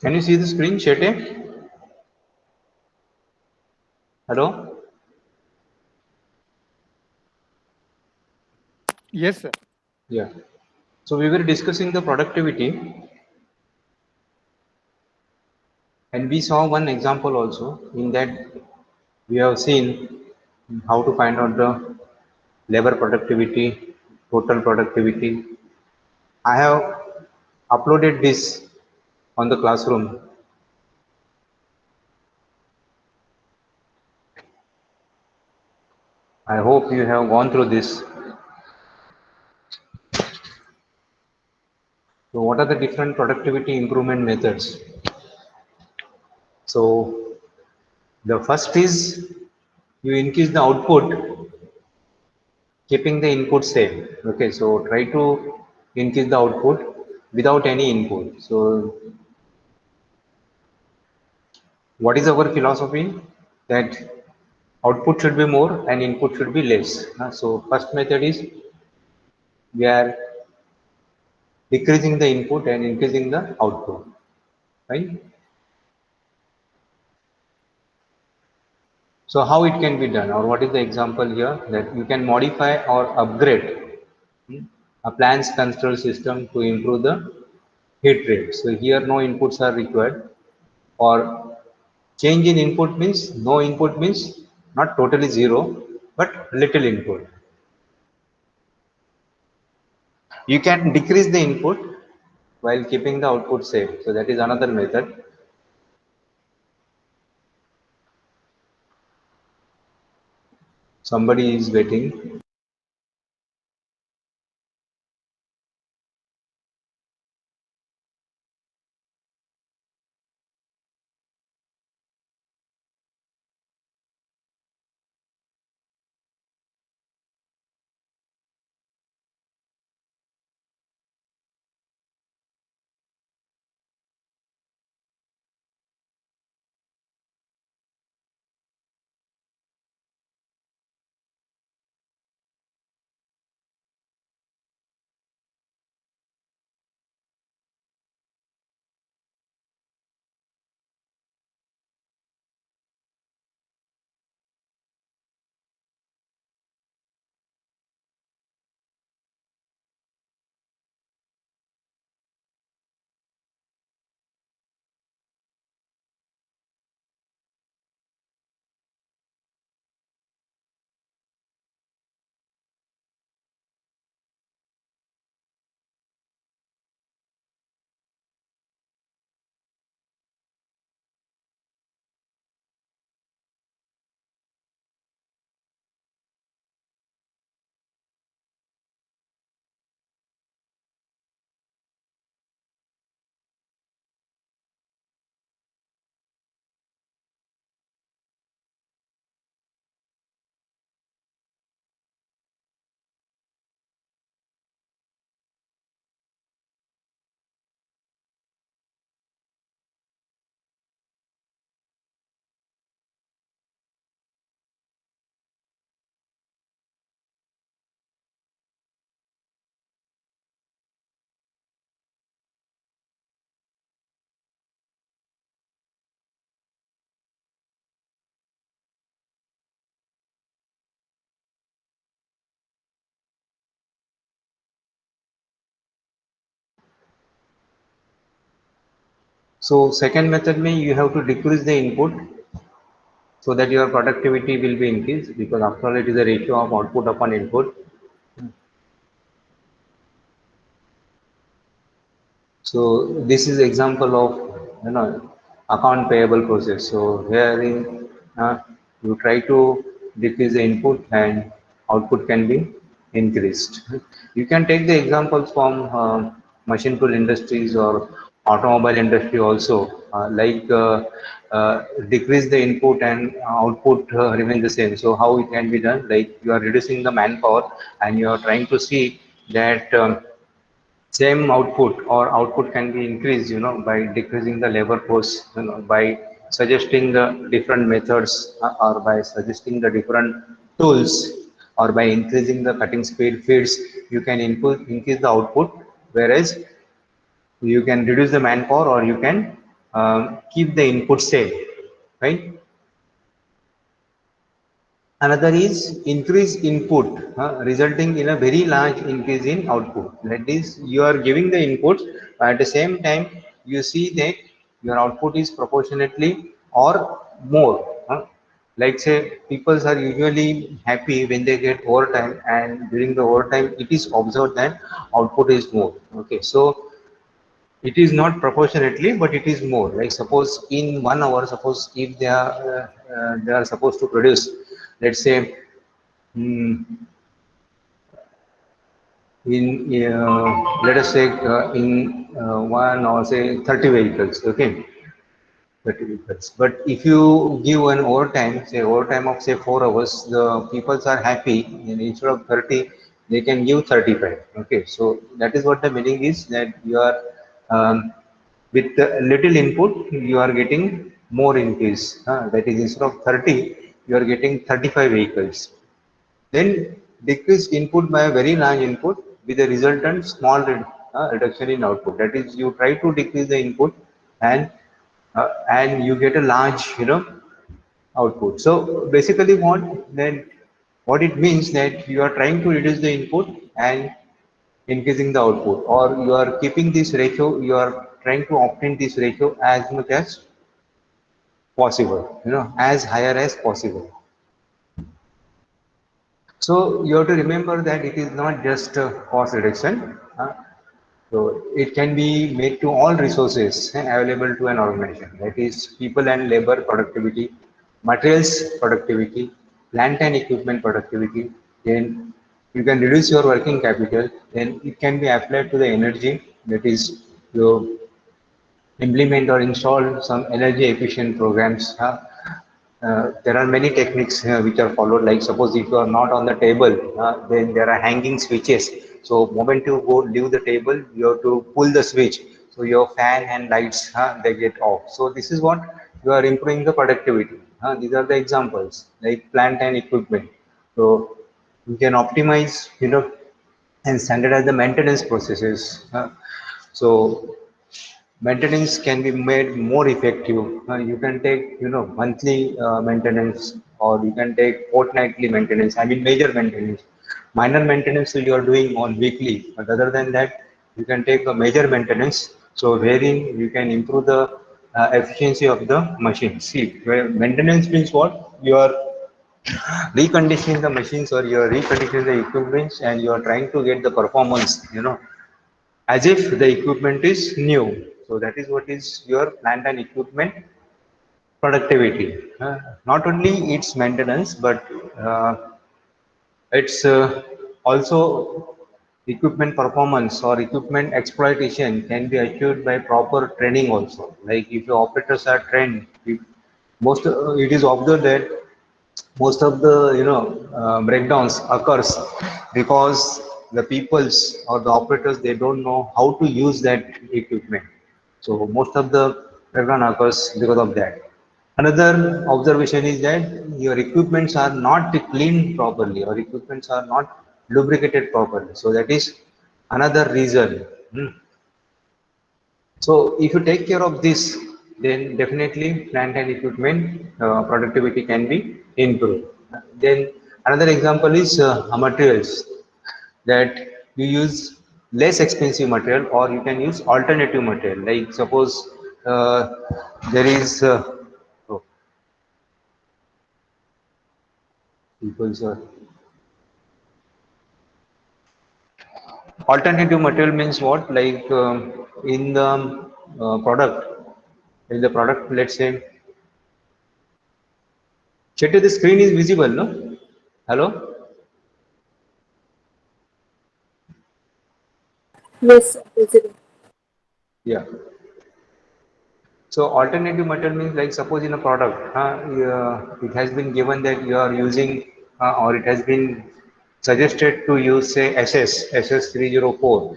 Can you see the screen, Shete? Hello? Yes, sir. Yeah. So we were discussing the productivity, and we saw one example also. In that, we have seen how to find out the labor productivity, total productivity. I have uploaded this on the classroom. I hope you have gone through this. So what are the different productivity improvement methods? So the first is you increase the output keeping the input same. Okay, so try to increase the output without any input. So what is our philosophy? That output should be more and input should be less. So first method is we are decreasing the input and increasing the output, right? So how it can be done, or what is the example here? That you can modify or upgrade a plant's control system to improve the heat rate. So here no inputs are required, or change in input means no input means not totally zero, but little input. You can decrease the input while keeping the output same. So that is another method. Somebody is waiting. So second method means you have to decrease the input so that your productivity will be increased, because after all it is a ratio of output upon input. So this is example of account payable process. So herein you try to decrease the input and output can be increased. You can take the examples from machine tool industries or automobile industry also, decrease the input and output remain the same. So how it can be done? Like you are reducing the manpower and you are trying to see that. Same output or output can be increased, by decreasing the labor force, by suggesting the different methods, or by suggesting the different tools, or by increasing the cutting speed feeds, you can increase the output, whereas you can reduce the manpower or you can keep the input same, right? Another is increase input, resulting in a very large increase in output. That is, you are giving the inputs, but at the same time, you see that your output is proportionately or more. Like say, people are usually happy when they get overtime, and during the overtime, it is observed that output is more. Okay, so it is not proportionately, but it is more. Like suppose in 1 hour, suppose if they are supposed to produce, let's say, mm, in let us say in 1 or say 30 vehicles, okay, 30 vehicles. But if you give an overtime, say overtime of say 4 hours, the peoples are happy, and instead of 30, they can give 35. Okay, so that is what the meaning is, that you are with the little input, you are getting more increase. That is, instead of 30, you are getting 35 vehicles. Then decrease input by a very large input with a resultant small reduction in output. That is, you try to decrease the input, and you get a large, output. So basically, what it means that you are trying to reduce the input and increasing the output, or you are keeping this ratio. You are trying to obtain this ratio as much as possible. As higher as possible. So you have to remember that it is not just cost reduction. So it can be made to all resources available to an organization. That is people and labor productivity, materials productivity, plant and equipment productivity. Then you can reduce your working capital. Then it can be applied to the energy. That is, you implement or install some energy efficient programs. There are many techniques which are followed. Like suppose if you are not on the table, then there are hanging switches. So moment you go leave the table, you have to pull the switch. So your fan and lights, they get off. So this is what you are improving the productivity. These are the examples like plant and equipment. So you can optimize, and standardize the maintenance processes. So maintenance can be made more effective. You can take, monthly maintenance, or you can take fortnightly maintenance. I mean, major maintenance. Minor maintenance you are doing on weekly, but other than that, you can take a major maintenance. So wherein you can improve the efficiency of the machine. See, where maintenance means what? You are reconditioning the machines, or you are reconditioning the equipment, and you are trying to get the performance, as if the equipment is new. So that is what is your plant and equipment productivity. Not only its maintenance, but it's also equipment performance or equipment exploitation can be achieved by proper training also. Like if your operators are trained, it is observed that most of the breakdowns occurs because the peoples or the operators, they don't know how to use that equipment. So most of the breakdown occurs because of that. Another observation is that your equipments are not cleaned properly, or equipments are not lubricated properly. So that is another reason. So if you take care of this, then definitely plant and equipment productivity can be improved. Then another example is materials, that you use less expensive material, or you can use alternative material. Like suppose uh, there is oh, people's alternative material means what? Like in the product, let's say, Chetty, the screen is visible, no? Hello? Yes, visible. Yeah. So alternative material means, like suppose in a product, it has been given that you are using, or it has been suggested to use, say, SS304.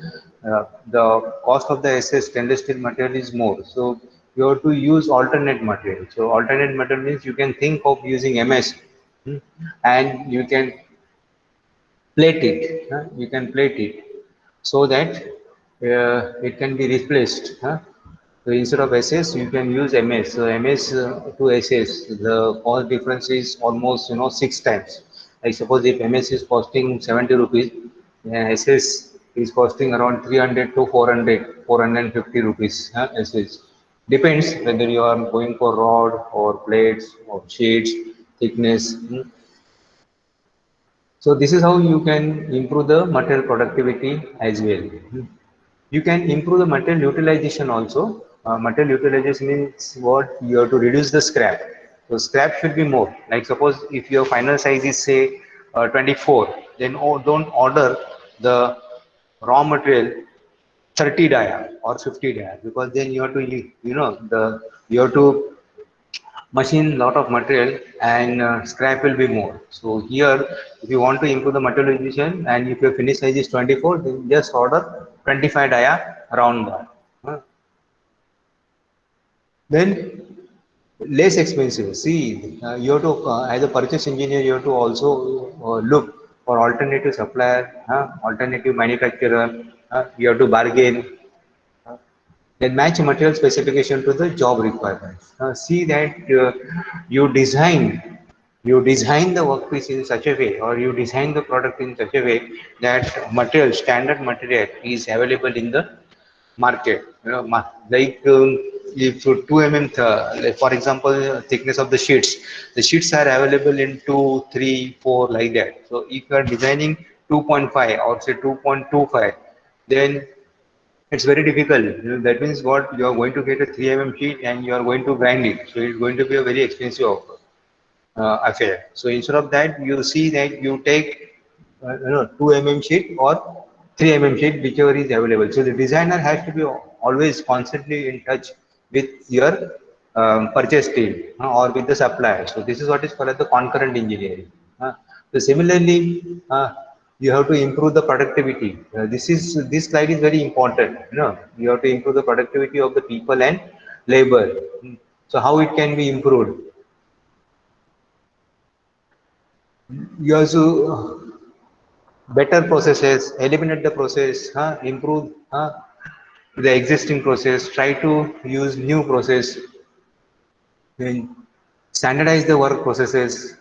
The cost of the SS stainless steel material is more. So you have to use alternate material. So alternate material means you can think of using MS, hmm, and you can plate it. You can plate it so that it can be replaced. So instead of SS, you can use MS. So MS to SS, the cost difference is almost 6 times. Like suppose if MS is costing 70 rupees, SS is costing around 300 to 400, 450 rupees. SS depends whether you are going for rod or plates or sheets, thickness. So this is how you can improve the material productivity as well. You can improve the material utilization also. Material utilization means what? You have to reduce the scrap. So scrap should be more. Like suppose if your final size is say 24, then don't order the raw material 30 dia or 50 dia, because then you have to you have to machine lot of material, and scrap will be more. So here, if you want to improve the materialization and if your finish size is 24, then just order 25 dia around that. Then less expensive. See, you have to, as a purchase engineer, you have to also look for alternative supplier, alternative manufacturer. You have to bargain. Then match material specification to the job requirements. See that you design the workpiece in such a way, or you design the product in such a way that standard material is available in the market. Like if 2 like for example, thickness of the sheets are available in 2, 3, 4 like that. So if you are designing 2.5 or say 2.25, then it's very difficult. That means what, you are going to get a 3 sheet and you are going to grind it. So it's going to be a very expensive affair. So instead of that, you see that you take 2 sheet or 3 sheet, whichever is available. So the designer has to be always constantly in touch with your purchase team or with the supplier. So this is what is called as the concurrent engineering. So similarly, you have to improve the productivity. This slide is very important. You have to improve the productivity of the people and labor. So how it can be improved? You also better processes, eliminate the process, improve the existing process, try to use new process, then standardize the work processes,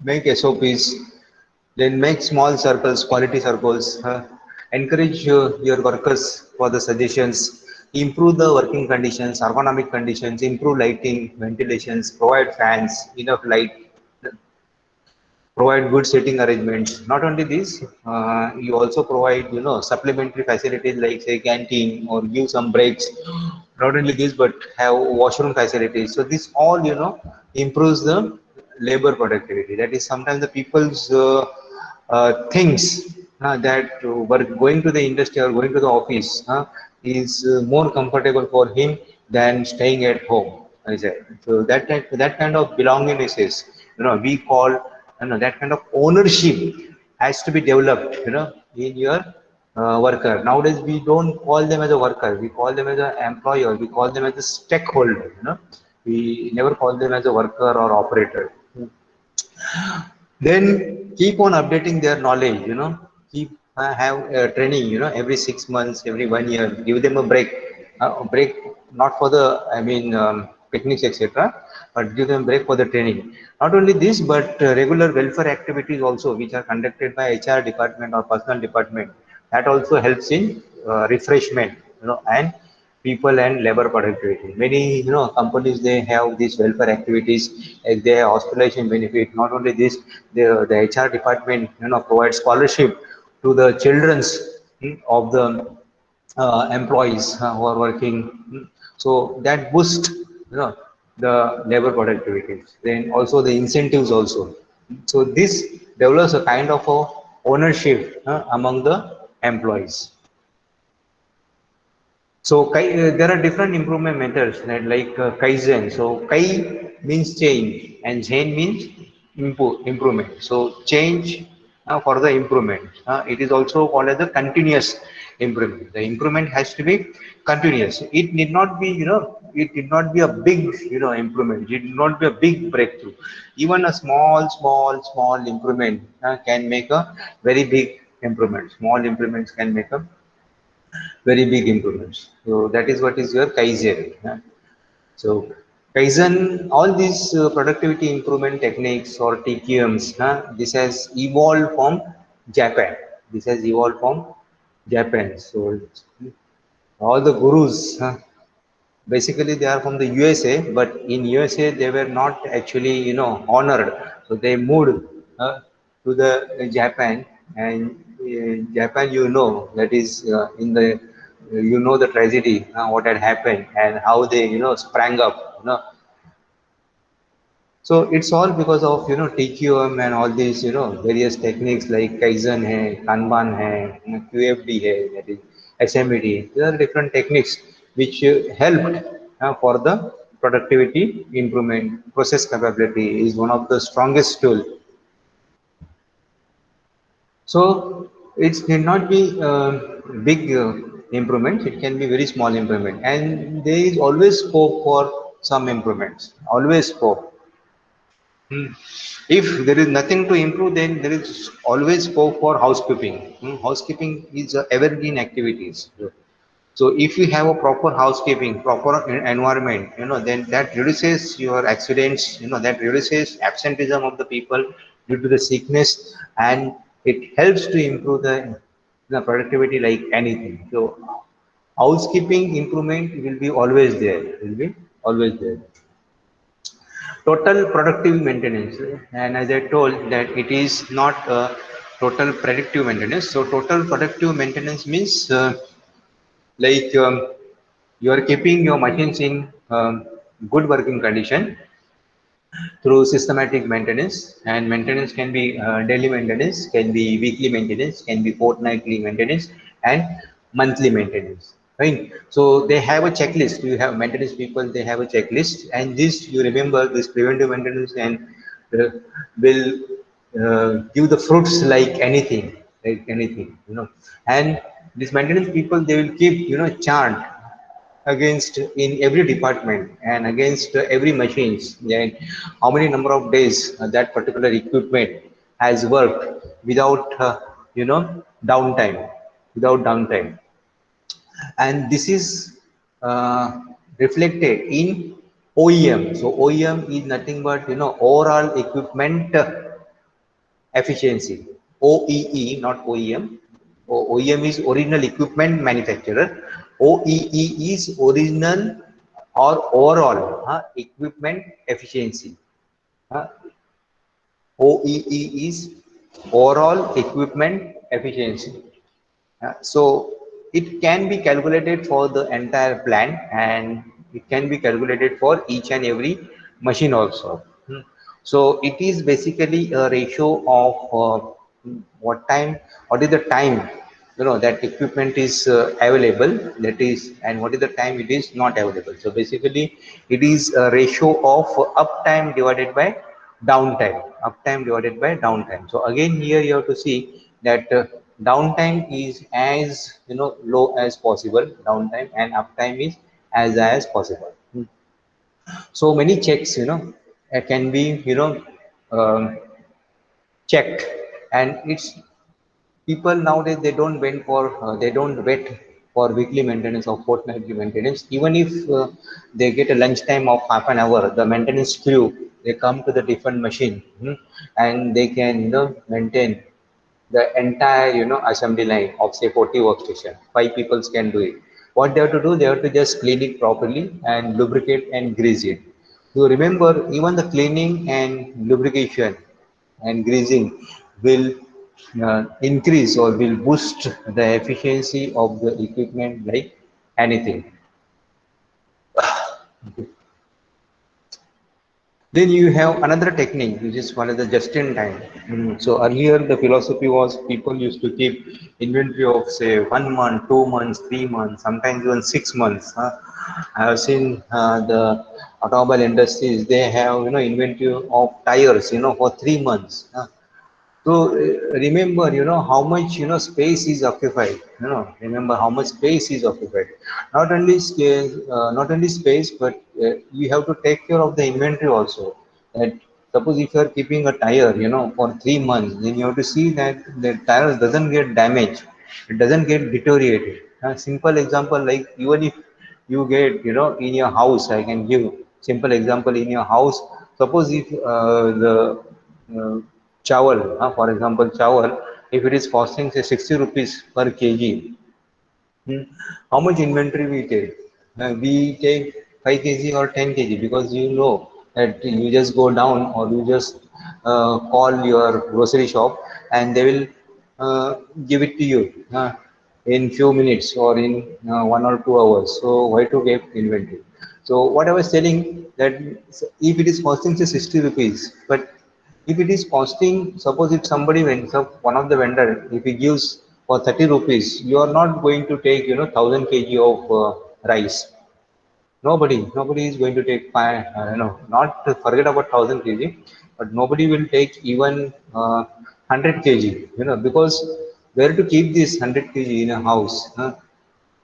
make SOPs, then make small circles, quality circles, encourage your workers for the suggestions, improve the working conditions, ergonomic conditions, improve lighting, ventilations, provide fans, enough light, provide good seating arrangements. Not only this, you also provide supplementary facilities like say canteen, or give some breaks. Not only this, but have washroom facilities. So this all improves the labor productivity. That is sometimes the people's things that were going to the industry or going to the office is more comfortable for him than staying at home. I said. So that kind of belongingness is, we call, that kind of ownership has to be developed, in your worker. Nowadays, we don't call them as a worker. We call them as an employer. We call them as a stakeholder. We never call them as a worker or operator. Then keep on updating their knowledge, keep have training, every 6 months, every 1 year, give them a break, not for the, I mean, picnics, etc., but give them break for the training. Not only this, but regular welfare activities also, which are conducted by HR department or personal department, that also helps in refreshment, and people and labor productivity. Many companies, they have these welfare activities, like they have hospitalization benefit. Not only this, the HR department provides scholarship to the children's of the employees who are working. So that boosts the labor productivity. Then also the incentives also. So this develops a kind of a ownership among the employees. So there are different improvement methods, right? Like Kaizen. So Kai means change and Zen means improvement. So change for the improvement. It is also called as a continuous improvement. The improvement has to be continuous. It need not be, it did not be a big, improvement. It did not be a big breakthrough. Even a small improvement can make a very big improvement. Small improvements can make a very big improvements. So that is what is your Kaizen. So Kaizen, all these productivity improvement techniques or TQMs, this has evolved from Japan. This has evolved from Japan. So all the gurus, basically they are from the USA, but in USA they were not actually honored. So they moved to the Japan, and Japan, that is in the the tragedy, what had happened and how they sprang up. So it's all because of TQM and all these various techniques like Kaizen hai, Kanban hai, QFD hai, that is SMED. There are different techniques which helped for the productivity improvement. Process capability is one of the strongest tool. So it need not be big improvements. It can be very small improvement, and there is always scope for some improvements. Always scope. Hmm. If there is nothing to improve, then there is always scope for housekeeping. Housekeeping is evergreen activities. So if you have a proper housekeeping, proper environment, then that reduces your accidents, that reduces absenteeism of the people due to the sickness, and it helps to improve the productivity like anything. So housekeeping improvement will be always there, will be always there. Total productive maintenance, and as I told that it is not total predictive maintenance. So total productive maintenance means like you are keeping your machines in good working condition through systematic maintenance, and maintenance can be daily maintenance, can be weekly maintenance, can be fortnightly maintenance, and monthly maintenance, right? So they have a checklist. You have maintenance people, they have a checklist, and this you remember, this preventive maintenance and uh, will give the fruits like anything, and these maintenance people, they will keep chart against in every department and against every machines, and how many number of days that particular equipment has worked without downtime, without downtime. And this is reflected in OEM. So OEM is nothing but overall equipment efficiency. OEE, not OEM. OEM is original equipment manufacturer. OEE is original or overall equipment efficiency. Uh, OEE is overall equipment efficiency. So it can be calculated for the entire plant, and it can be calculated for each and every machine also. So it is basically a ratio of what is the time that equipment is available, that is, and what is the time it is not available. So basically it is a ratio of uptime divided by downtime. So again here you have to see that downtime is as low as possible, downtime, and uptime is as high as possible. So many checks can be um, checked, and it's people nowadays, they don't wait for weekly maintenance or fortnightly maintenance. Even if they get a lunch time of half an hour, the maintenance crew, they come to the different machine, and they can maintain the entire assembly line of say 40 workstation. Five people can do it. What they have to do, they have to just clean it properly and lubricate and grease it. So remember, even the cleaning and lubrication and greasing will increase or will boost the efficiency of the equipment like anything. Then you have another technique, which is called as the just-in-time. So earlier the philosophy was people used to keep inventory of say 1 month, 2 months, 3 months, sometimes even 6 months. I have seen the automobile industries; they have inventory of tires for 3 months. So remember, how much space is occupied. Remember how much space is occupied. Not only space, but you have to take care of the inventory also. That suppose if you are keeping a tire, for 3 months, then you have to see that the tire doesn't get damaged, it doesn't get deteriorated. A simple example, like even if you get, in your house, I can give simple example in your house. Suppose if the uh, chawal, for example, chawal, if it is costing say 60 rupees per kg, how much inventory we take? We take 5 kg or 10 kg, because you know that you just go down or you just call your grocery shop and they will uh, give it to you in few minutes or in 1 or 2 hours. So why to get inventory? So what I was telling, that if it is costing say 60 rupees, but if it is costing, suppose if somebody went up, one of the vendor, if he gives for 30 rupees, you are not going to take, 1000 kg of rice. Nobody is going to take five, not to forget about 1000 kg, but nobody will take even 100 kg, because where to keep this 100 kg in a house?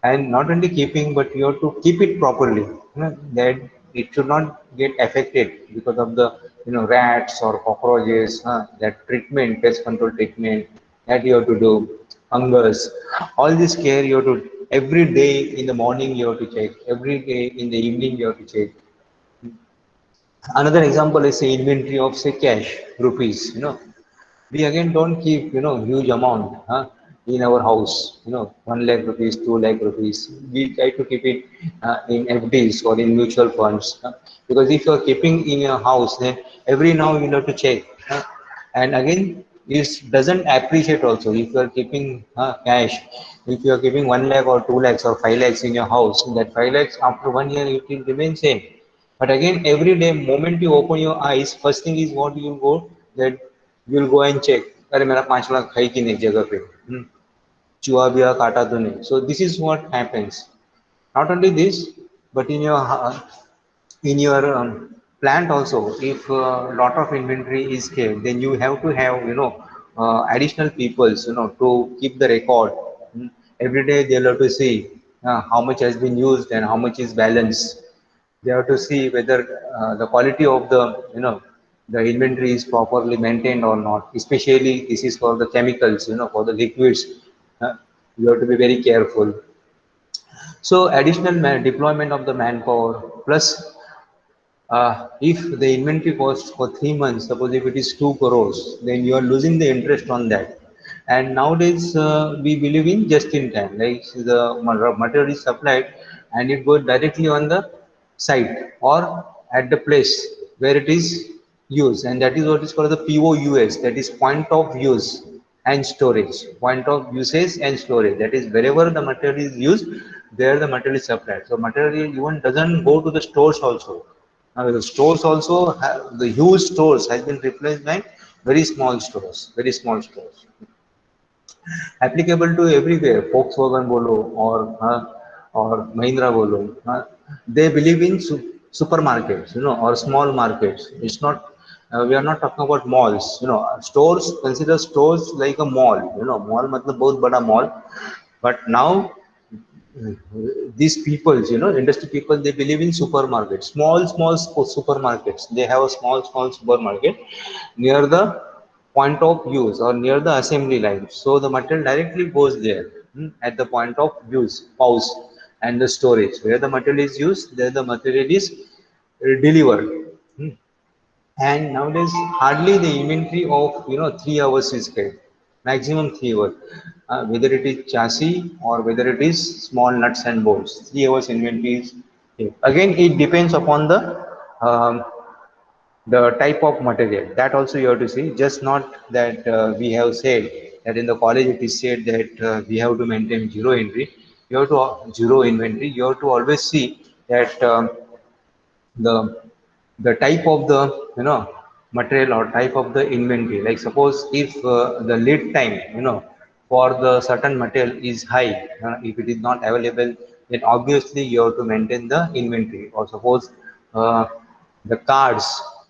And not only keeping, but you have to keep it properly, that it should not get affected because of the rats or cockroaches, that treatment, pest control treatment that you have to do, fungus, all this care you have to, every day in the morning you have to check, every day in the evening you have to check. Another example is the inventory of say cash, rupees, we again don't keep huge amount in our house, 1 lakh rupees, 2 lakh rupees. We try to keep it in FDs or in mutual funds, because if you are keeping in your house, then every now you have to check, and again it doesn't appreciate also. If you are keeping cash, if you are keeping 1 lakh or 2 lakhs or 5 lakhs in your house, that 5 lakhs after 1 year it will remain same. But again, every day, moment you open your eyes, first thing is what you go, that you will go and check. अरे मेरा 5 लाख है कि नहीं जगह पे, चूहा बिया काटा तो नहीं. So this is what happens. Not only this, but in your plant also, if a lot of inventory is kept, then you have to have additional peoples, to keep the record. Every day they'll have to see how much has been used and how much is balanced. They have to see whether the quality of the the inventory is properly maintained or not. Especially this is for the chemicals, for the liquids. uh, you have to be very careful. So additional deployment of the manpower, plus if the inventory cost for 3 months, suppose if it is 2 crores, then you are losing the interest on that. And nowadays we believe in just in time, like the material is supplied and it goes directly on the site or at the place where it is used, and that is what is called the POUS, that is point of use and storage, point of usage and storage. That is wherever the material is used, there the material is supplied. So material even doesn't go to the stores also. The stores also have, the huge stores has been replaced by very small stores, very small stores. Applicable to everywhere, Volkswagen bolo or Mahindra bolo. They believe in supermarkets, or small markets. It's not. We are not talking about malls. Stores, consider stores like a mall. Mall matlab बहुत बड़ा mall. But now these people, industry people, they believe in supermarkets, small supermarkets. They have a small supermarket near the point of use or near the assembly line. So the material directly goes there, at the point of use, pause, and the storage. Where the material is used, there the material is delivered. And nowadays hardly the inventory of 3 hours is kept, maximum 3 hours, whether it is chassis or whether it is small nuts and bolts. 3 hours inventory is kept. Again it depends upon um, the type of material, that also you have to see. Just not that we have said that in the college it is said that we have to maintain zero inventory. You have to zero inventory. You have to always see that the the type of the material or type of the inventory. Like suppose if the lead time for the certain material is high, if it is not available, then obviously you have to maintain the inventory. Or suppose uh, the cards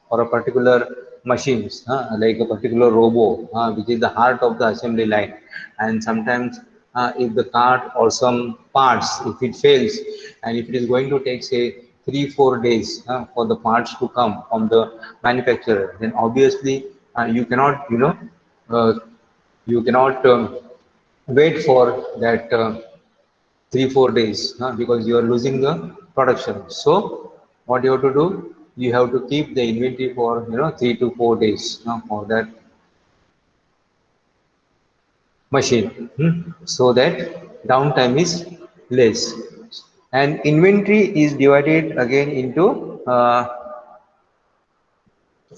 or a particular machines, like a particular robo, which is the heart of the assembly line, and sometimes if the card or some parts, if it fails, and if it is going to take say 3 4 days for the parts to come from the manufacturer, then obviously you cannot uh, you cannot wait for that 3-4 days, because you are losing the production. So what you have to do, you have to keep the inventory for 3 to 4 days for that machine, so that downtime is less. And inventory is divided again into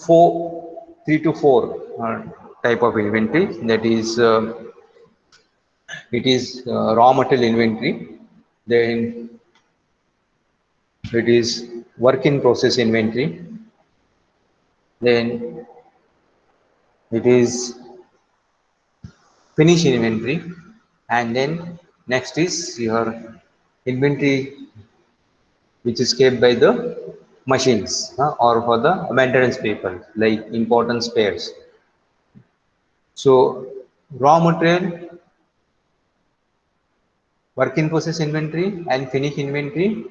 four, 3 to 4 type of inventory. That is, it is raw material inventory, then it is work in process inventory, then it is finish inventory, and then next is your inventory which is kept by the machines, or for the maintenance people like important spares. So raw material, work in process inventory, and finish inventory.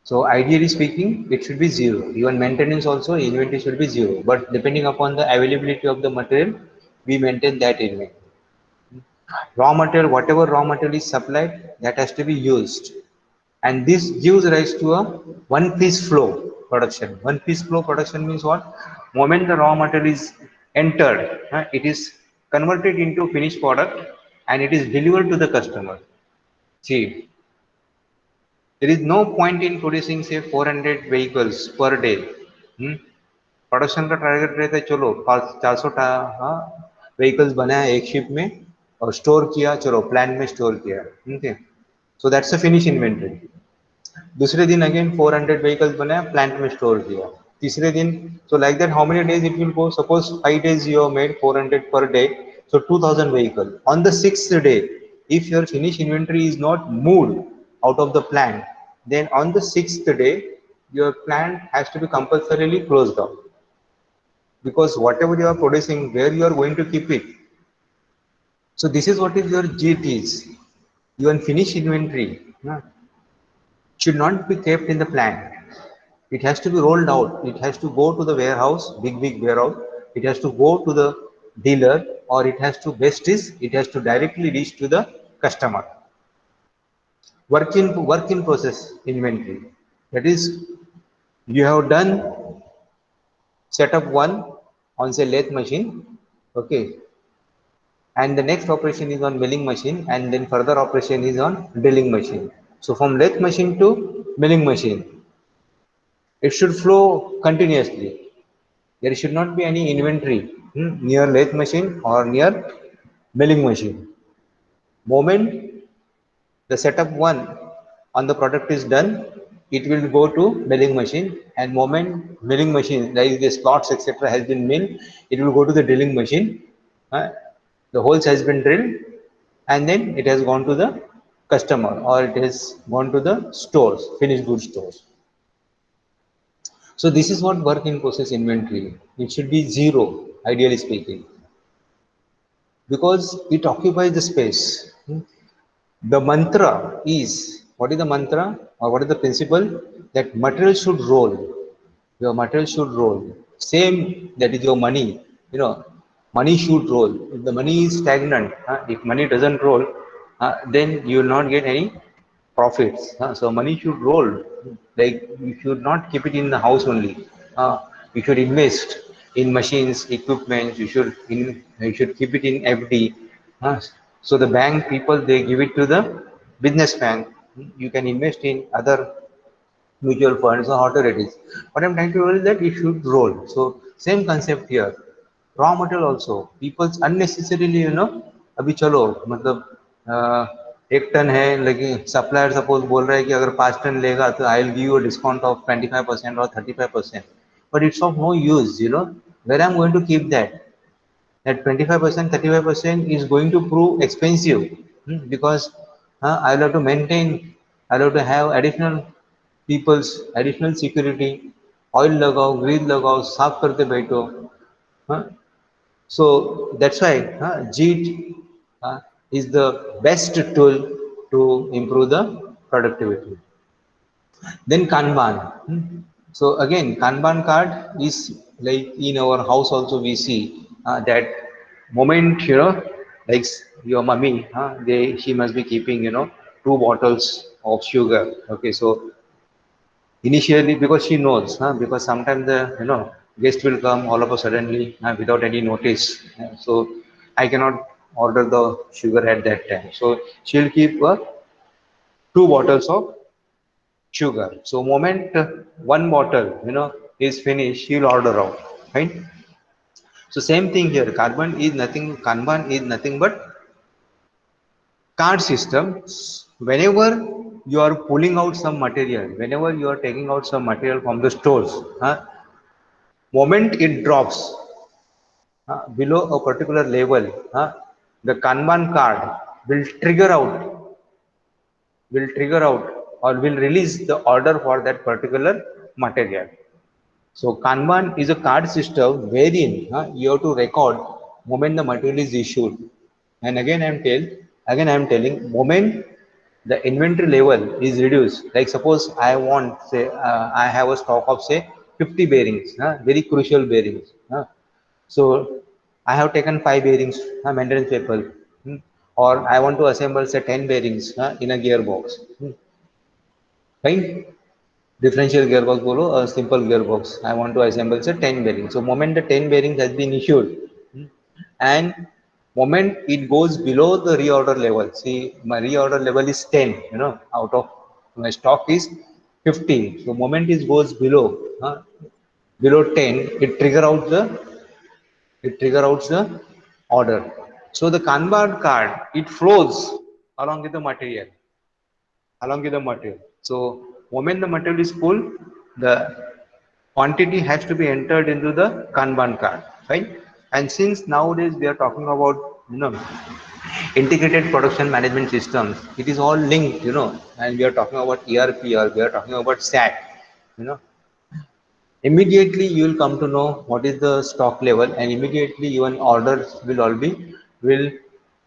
So ideally speaking, it should be zero. Even maintenance also inventory should be zero. But depending upon the availability of the material, we maintain that inventory. Raw material, whatever raw material is supplied, that has to be used. And this gives rise to a one piece flow production. One piece flow production means what? Moment the raw material is entered, it is converted into finished product and it is delivered to the customer. See, there is no point in producing say 400 vehicles per day. Production का target रहता है, चलो 400 vehicles बनाया एक ship में और store किया, चलो प्लांट में स्टोर किया, ठीक है. So that's a finish inventory. दूसरे दिन अगेन 400 व्हीकल्स बनाया, प्लांट में स्टोर किया. तीसरे दिन, so like that how many days it will go. Suppose 5 days you have made 400 per day, so 2000 vehicle. On the 6th day, if your finished inventory is not moved out of the plant, then on the 6th day your plant has to be compulsorily closed down, because whatever you are producing, where you are going to keep it. So this is what is your GTs. Your finished inventory should not be kept in the plant. It has to be rolled out. It has to go to the warehouse, big warehouse. It has to go to the dealer, or it has to best is it has to directly reach to the customer. Work in process inventory. That is, you have done setup one on say lathe machine, okay, and the next operation is on milling machine, and then further operation is on drilling machine. So from lathe machine to milling machine, it should flow continuously. There should not be any inventory near lathe machine or near milling machine. Moment the setup one on the product is done, it will go to milling machine, and moment milling machine, like the slots etc. has been milled, it will go to the drilling machine. The holes has been drilled, and then it has gone to the customer, or it has gone to the stores, finished goods stores. So this is what work in process inventory. It should be zero, ideally speaking, because it occupies the space. The mantra is, what is the mantra or what is the principle? That material should roll. Your material should roll. Same, that is your money. Money should roll. If the money is stagnant, if money doesn't roll, then you will not get any profits. So money should roll. Like, you should not keep it in the house only. You should invest in machines, equipment. You should keep it in FD. So the bank people, they give it to the business bank. You can invest in other mutual funds or whatever it is. What I'm trying to tell is that it should roll. So same concept here. Raw material also. People unnecessarily, अभी चलो मतलब 1 ton है, लेकिन supplier suppose बोल रहा है कि अगर 5 टन लेगा तो I will give you discount of 25% or 35%. But it's of no use, where I'm going to keep that 25%, 35% is going to prove expensive, because I'll have to maintain, I'll have to have additional people's additional security, oil लगाओ, grease लगाओ, साफ करते बैठो. So that's why JIT is the best tool to improve the productivity. Then Kanban. So again, Kanban card is like in our house also we see that moment, like your mummy, she must be keeping, 2 bottles of sugar. Okay, so initially because she knows, because sometimes the guest will come all of a suddenly without any notice. So I cannot order the sugar at that time. So she'll keep 2 bottles of sugar. So moment one bottle is finished, she'll order out, right? So same thing here. Kanban is nothing but card system. Whenever you are pulling out some material, whenever you are taking out some material from the stores, moment it drops below a particular level, the Kanban card will trigger out or will release the order for that particular material. So Kanban is a card system wherein you have to record moment the material is issued. And again I am telling moment the inventory level is reduced. Like suppose I want say I have a stock of say 50 bearings, very crucial bearings. So I have taken 5 bearings, maintenance paper, or I want to assemble say 10 bearings in a gearbox. Fine. Differential gearbox bolo a simple gearbox I want to assemble say 10 bearings. So moment the 10 bearings has been issued, and moment it goes below the reorder level, see my reorder level is 10, out of my stock is 50. So moment it goes below 10, it trigger out the order. So the Kanban card it flows along with the material So moment the material is full, the quantity has to be entered into the Kanban card, right? And since nowadays we are talking about integrated production management systems, it is all linked, and we are talking about ERP or we are talking about SAP, you know. Immediately you will come to know what is the stock level, and immediately even orders will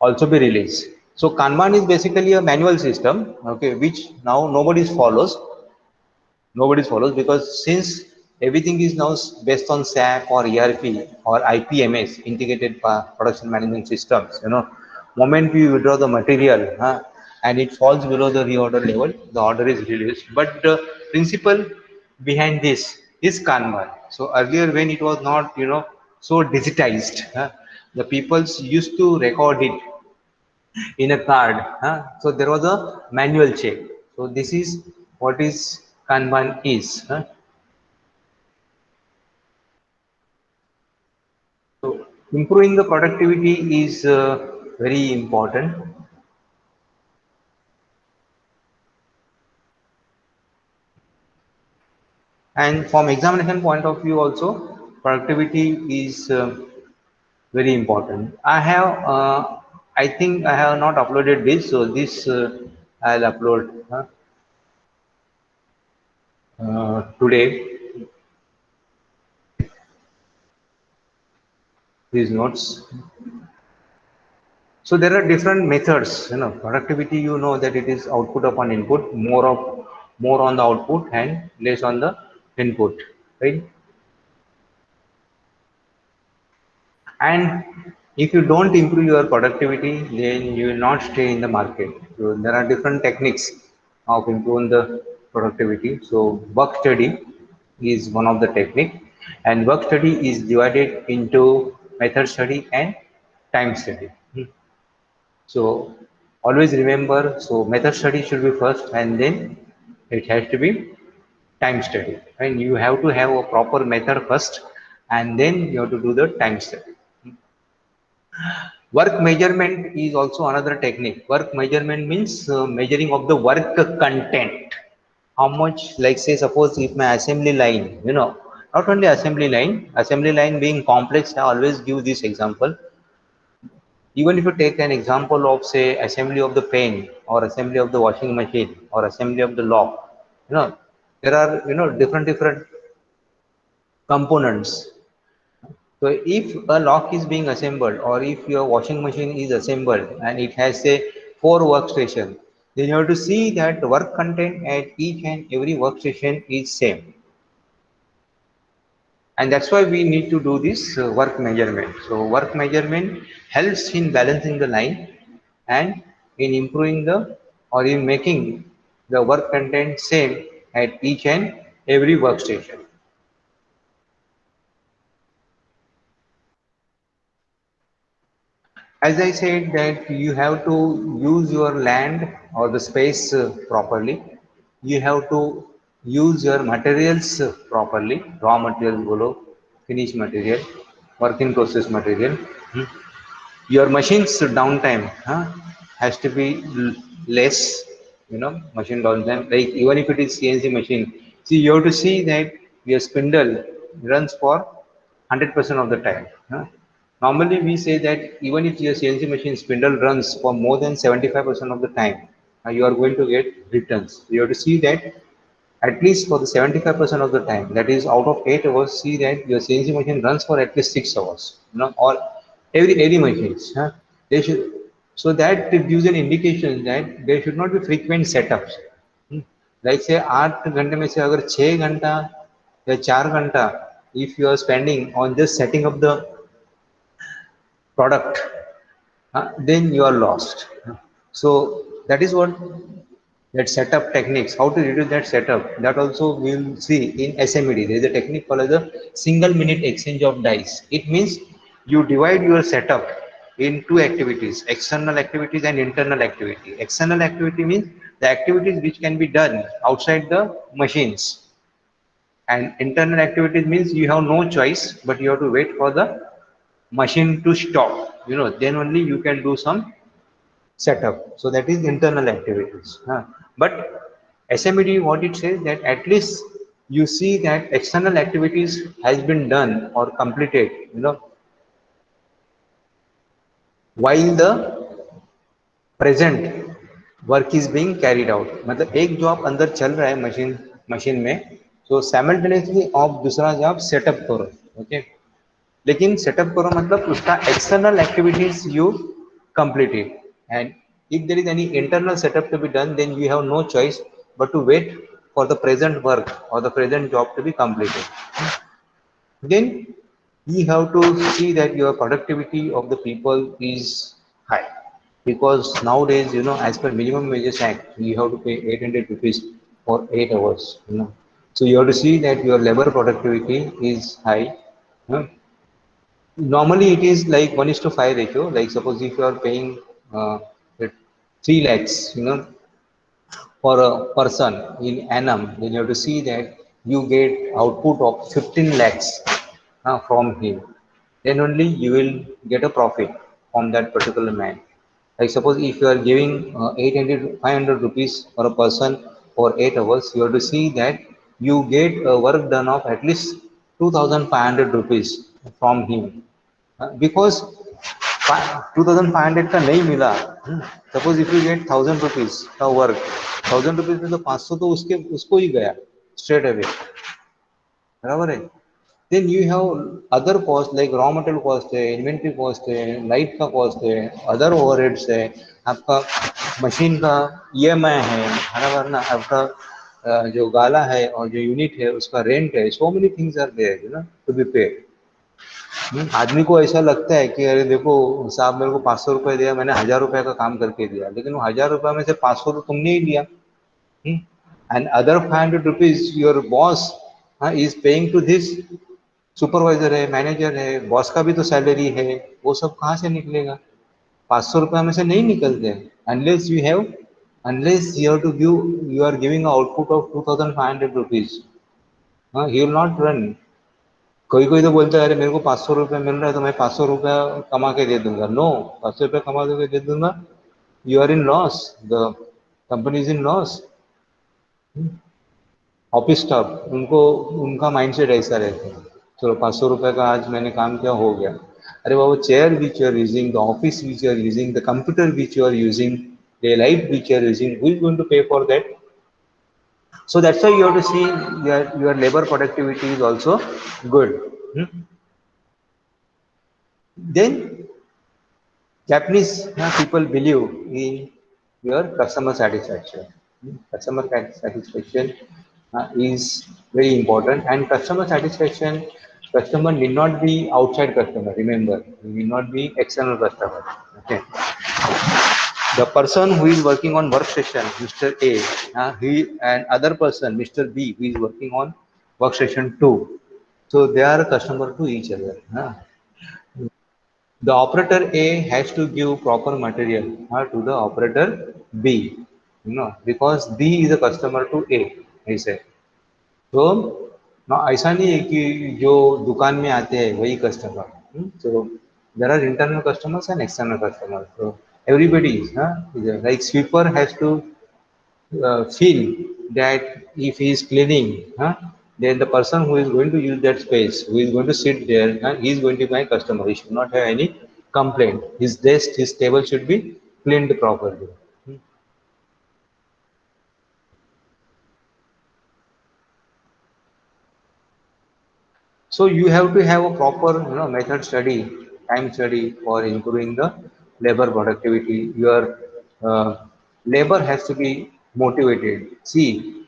also be released. So Kanban is basically a manual system, okay, which now nobody follows because since everything is now based on SAP or ERP or IPMS, integrated production management systems. Moment we withdraw the material, and it falls below the reorder level, the order is released. But the principle behind this is Kanban. So earlier when it was not, so digitized, the peoples used to record it in a card. So there was a manual check. So this is what is Kanban is. So improving the productivity is very important. And from examination point of view also, productivity is very important. I think I have not uploaded this, so this I'll upload today, these notes. So there are different methods, productivity, that it is output upon input, more on the output and less on the input, right? And if you don't improve your productivity, then you will not stay in the market. So there are different techniques of improving the productivity. So work study is one of the technique, and work study is divided into method study and time study. So always remember, so method study should be first, and then it has to be time study. And you have to have a proper method first, and then you have to do the time study. Work measurement is also another technique. Work measurement means measuring of the work content. How much, like say, suppose if my assembly line, not only assembly line being complex, I always give this example. Even if you take an example of say assembly of the pen or assembly of the washing machine or assembly of the lock, there are different components. So if a lock is being assembled or if your washing machine is assembled and it has say 4 workstation, then you have to see that the work content at each and every workstation is same. And that's why we need to do this work measurement. So work measurement helps in balancing the line and in improving the or in making the work content same at each and every workstation. As I said that you have to use your land or the space properly. You have to use your materials properly, raw material, bolo, finished material, work in process material. Hmm. Your machine's downtime has to be less, machine downtime, like even if it is CNC machine, see, you have to see that your spindle runs for 100% of the time, normally we say that even if your CNC machine spindle runs for more than 75% of the time, you are going to get returns. You have to see that at least for the 75% of the time, that is out of 8 hours, see that your CNC machine runs for at least 6 hours, or every machines, they should, so that it gives an indication that there should not be frequent setups. Hmm. Like say 8 घंटे में से अगर 6 घंटा या 4 घंटा if you are spending on just setting up the product, then you are lost. So that is what that setup techniques, how to reduce that setup. That also we will see in SMED. There is a technique called as the single minute exchange of dice. It means you divide your setup in two activities, external activities and internal activity. External activity means the activities which can be done outside the machines. And internal activities means you have no choice, but you have to wait for the machine to stop. Then only you can do some setup. So that is internal activities. But SMED, what it says that at least you see that external activities has been done or completed, while the present work is being carried out, मतलब एक job अंदर चल रहा है machine में, तो simultaneously आप दूसरा जॉब सेटअप करो, ओके। लेकिन सेटअप करो मतलब उसका external activities you complete it, and if there is any internal setup to be done, then you have no choice but to wait for the present work or the present job to be completed. Then you have to see that your productivity of the people is high, because nowadays, as per minimum wages act, you have to pay 800 rupees for 8 hours, so you have to see that your labor productivity is high. Normally it is like 1:5 ratio. Like suppose if you are paying uh, 3 lakhs, for a person in annum, then you have to see that you get output of 15 lakhs from him. Then only you will get a profit from that particular man. Like suppose if you are giving 800 500 rupees for a person for 8 hours, you have to see that you get a work done of at least 2500 rupees from him. Because 2500 का नहीं मिला, suppose if you get 1000 rupees का work, 1000 rupees में तो 500 तो उसको ही गया straight away, बराबर है। Then you have other cost like raw material cost है, इन्वेंट्री कॉस्ट है, लाइट का कॉस्ट है, अदर ओवरहेड्स है, आपका मशीन का ईएमआई है, बराबर ना, आपका जो गाला है और जो यूनिट है उसका रेंट है, so many things are there to be paid. आदमी को ऐसा लगता है कि अरे देखो साहब मेरे को 500 रुपए दिया, मैंने 1000 रुपए का काम करके दिया, लेकिन वो 1000 रुपए में से 500 तो तुमने ही दिया, and other 500 rupees your boss is paying to this supervisor है, मैनेजर है, बॉस का भी तो सैलरी है, वो सब कहाँ से निकलेगा? 500 रुपए में से नहीं निकलते, unless you have unless you have to give, you are giving an output of 2500 rupees, he will not run. कोई कोई तो बोलता है अरे मेरे को 500 रुपये मिल रहा है तो मैं 500 रुपया कमा के दे दूंगा। नो, 500 रुपया कमा के दे दूंगा, you are in loss, the company is in loss. Office staff, उनको उनका माइंडसेट ऐसा रहता है, चलो 500 रुपये का आज मैंने काम किया, हो गया। अरे बाबू, chair which you are using, the office which you are using, the computer which you are using, the light which you are using, who is going to pay for that? So that's why you have to see your labor productivity is also good. Then Japanese people believe in your customer satisfaction. Customer satisfaction is very important, and customer satisfaction, customer need not be outside customer. Remember, it need not be external customer. Okay. The person who is working on workstation, Mr. A, he and other person, Mr. B, who is working on workstation 2. So they are a customer to each other. The operator A has to give proper material to the operator B, because B is a customer to A, I say. तो ना ऐसा नहीं है कि जो दुकान में आते हैं वही customer. So there are internal customers and external customers. So everybody is like sweeper has to feel that if he is cleaning, then the person who is going to use that space, who is going to sit there, he is going to be my customer. He should not have any complaint. His desk, his table should be cleaned properly. So you have to have a proper, method study, time study for improving the labor productivity. Your labor has to be motivated. See,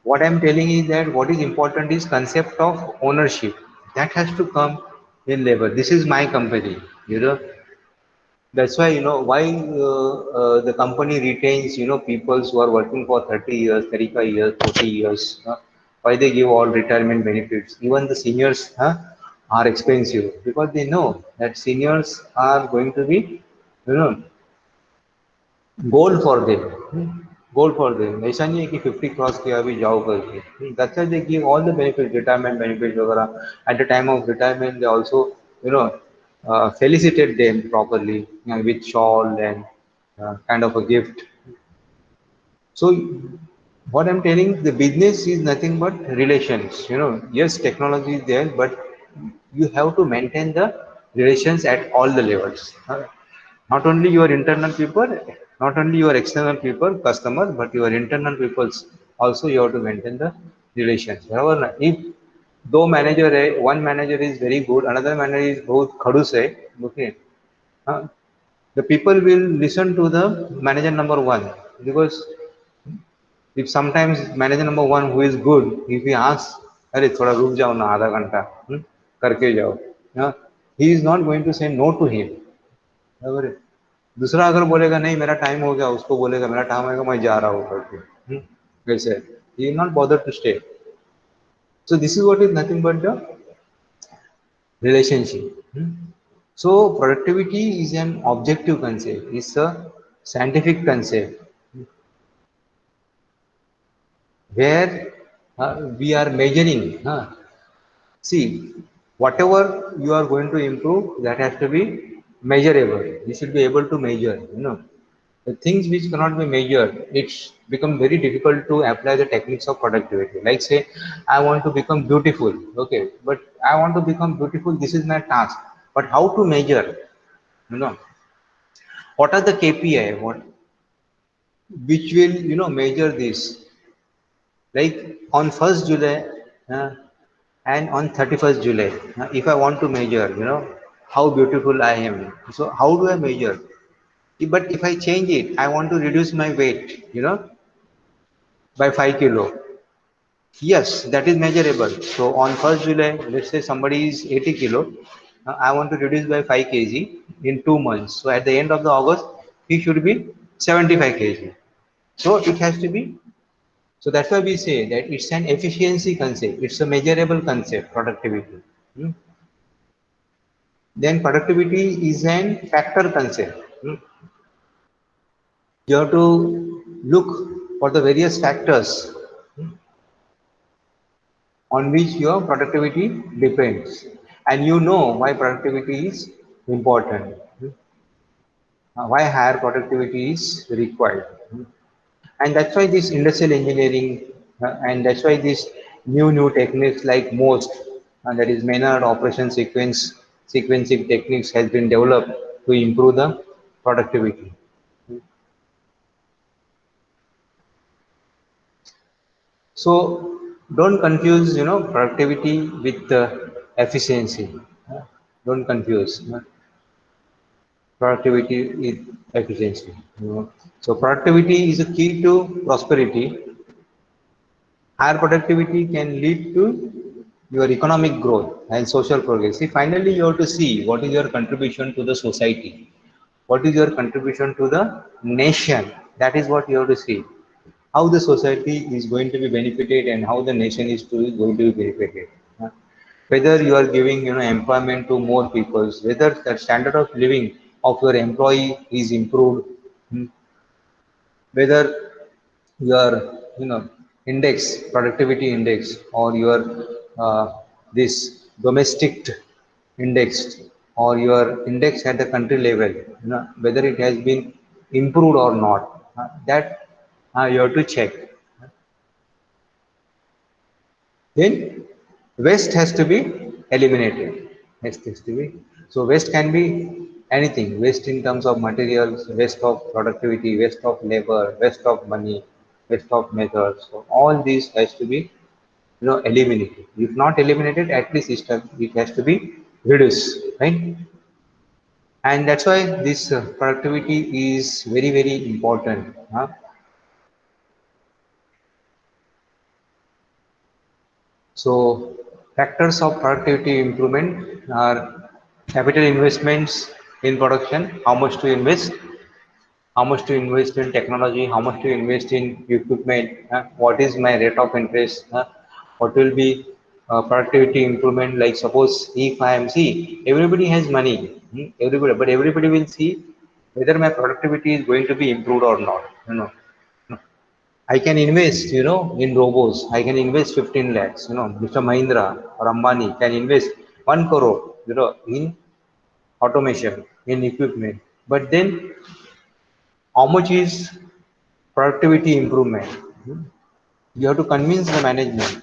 what I'm telling is that what is important is concept of ownership. That has to come in labor. This is my company. That's why why the company retains people who are working for 30 years, 35 years, 40 years. Why they give all retirement benefits? Even the seniors are expensive because they know that seniors are going to be you know goal for them. Goal for them. ऐसा नहीं है कि 50 cross किया अभी जाओ करके. That's why they give all the benefits, retirement benefits वगैरह. At the time of retirement, they also you know felicitate them properly, with shawl and kind of a gift. So what I'm telling, the business is nothing but relations. Yes, technology is there, but you have to maintain the relations at all the levels. Not only your internal people, not only your external people, customers, but your internal peoples also you have to maintain the relations. बराबर. If दो manager है, one manager is very good, another manager is बहुत खड़ूस है, okay, the people will listen to the manager number one, because if sometimes manager number one who is good, if he asks, अरे थोड़ा रुक जाओ ना आधा घंटा करके जाओ, he is not going to say no to him. बराबर है. दूसरा अगर बोलेगा नहीं मेरा टाइम हो गया, उसको बोलेगा मेरा टाइम होगा मैं जा रहा हूँ करके, वैसे he is not bothered to stay. So this is what is nothing but the relationship. So productivity is an objective concept. It's a scientific concept where we are measuring. See, whatever you are going to improve, that has to be measurable. You should be able to measure. The things which cannot be measured, it's become very difficult to apply the techniques of productivity. Like say, I want to become beautiful. Okay, but I want to become beautiful. This is my task. But how to measure? You know, what are the KPI? What which will measure this? Like on 1st July and on 31st July, if I want to measure, how beautiful I am. So how do I measure? But if I change it, I want to reduce my weight, by 5 kilo. Yes, that is measurable. So on 1st July, let's say somebody is 80 kilo, I want to reduce by 5 kg in 2 months. So at the end of the August, he should be 75 kg. So it has to be. So that's why we say that it's an efficiency concept. It's a measurable concept, productivity. Then productivity is an factor concept. You have to look for the various factors on which your productivity depends, and why productivity is important, why higher productivity is required. And that's why this industrial engineering, and that's why this new techniques like most, that is Maynard operation sequencing techniques has been developed to improve the productivity. So don't confuse, productivity with efficiency. Don't confuse productivity with efficiency. So productivity is a key to prosperity. Higher productivity can lead to your economic growth and social progress. See, finally, you have to see what is your contribution to the society. what is your contribution to the nation. That is what you have to see, how the society is going to be benefited and how the nation is going to be benefited. Whether you are giving employment to more people, whether the standard of living of your employee is improved, whether your index, productivity index, or your uh, this domestic index, or your index at the country level, whether it has been improved or not, that you have to check. Then waste has to be eliminated. Waste has to be. So waste can be anything. Waste in terms of materials, waste of productivity, waste of labor, waste of money, waste of methods. So all these has to be eliminated. If not eliminated, at least it has to be reduced, right? And that's why this productivity is very very important. So factors of productivity improvement are capital investments in production, how much to invest, how much to invest in technology, how much to invest in equipment, what is my rate of interest, what will be productivity improvement. Like suppose if I am see, everybody has money, everybody, but everybody will see whether my productivity is going to be improved or not. I can invest, in robots. I can invest 15 lakhs. Mr. Mahindra or Ambani can invest 1 crore, in automation, in equipment. But then, how much is productivity improvement? You have to convince the management.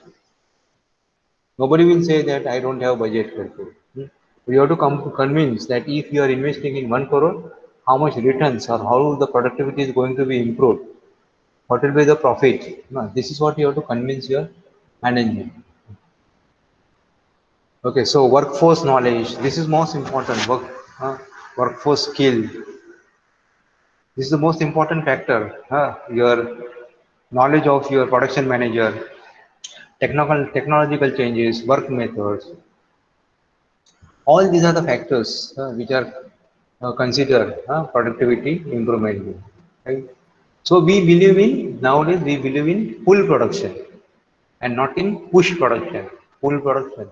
Nobody will say that I don't have budget for it. You have to convince that if you are investing in 1 crore, how much returns or how the productivity is going to be improved. What will be the profit? No, this is what you have to convince your management. Okay, so workforce knowledge. This is most important. Workforce skill. This is the most important factor. Your knowledge of your production manager, technological changes, work methods. All these are the factors which are considered productivity improvement. Right? So we believe in nowadays we believe in full production and not in push production. Full production.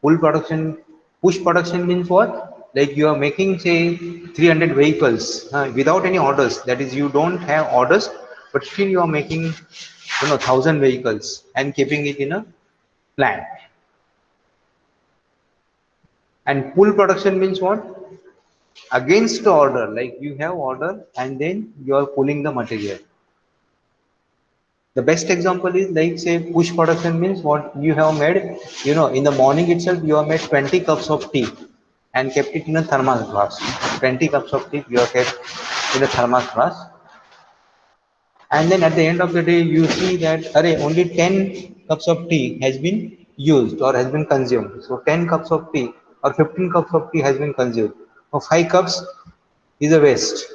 Full production. Push production means what? Like you are making say 300 vehicles without any orders. That is, you don't have orders, but still you are making 1,000 vehicles and keeping it in a plant. And pull production means what? Against the order, like you have order and then you are pulling the material. The best example is like say push production means what you have made, in the morning itself you have made 20 cups of tea and kept it in a thermos glass. 20 cups of tea you have kept in a thermos glass. And then at the end of the day you see that array, only 10 cups of tea has been used or has been consumed. So 10 cups of tea or 15 cups of tea has been consumed. So 5 cups is a waste.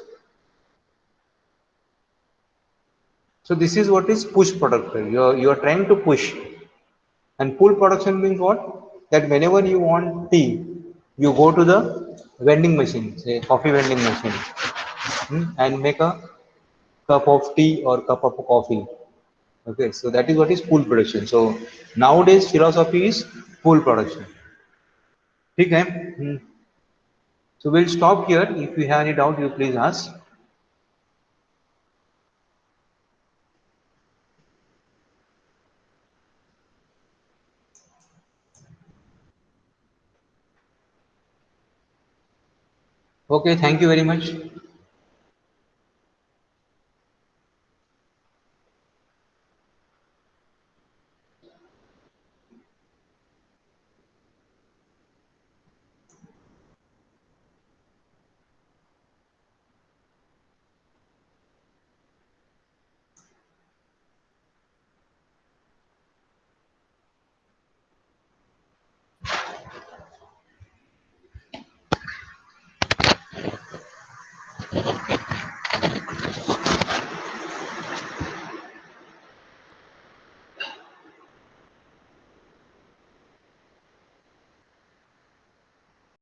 So this is what is push production. You are trying to push. And pull production means what? That whenever you want tea, you go to the vending machine, say coffee vending machine, and make a cup of tea or cup of coffee. Okay, so that is what is pull production. So nowadays philosophy is pull production. Okay. So we'll stop here. If you have any doubt, you please ask. Okay, thank you very much.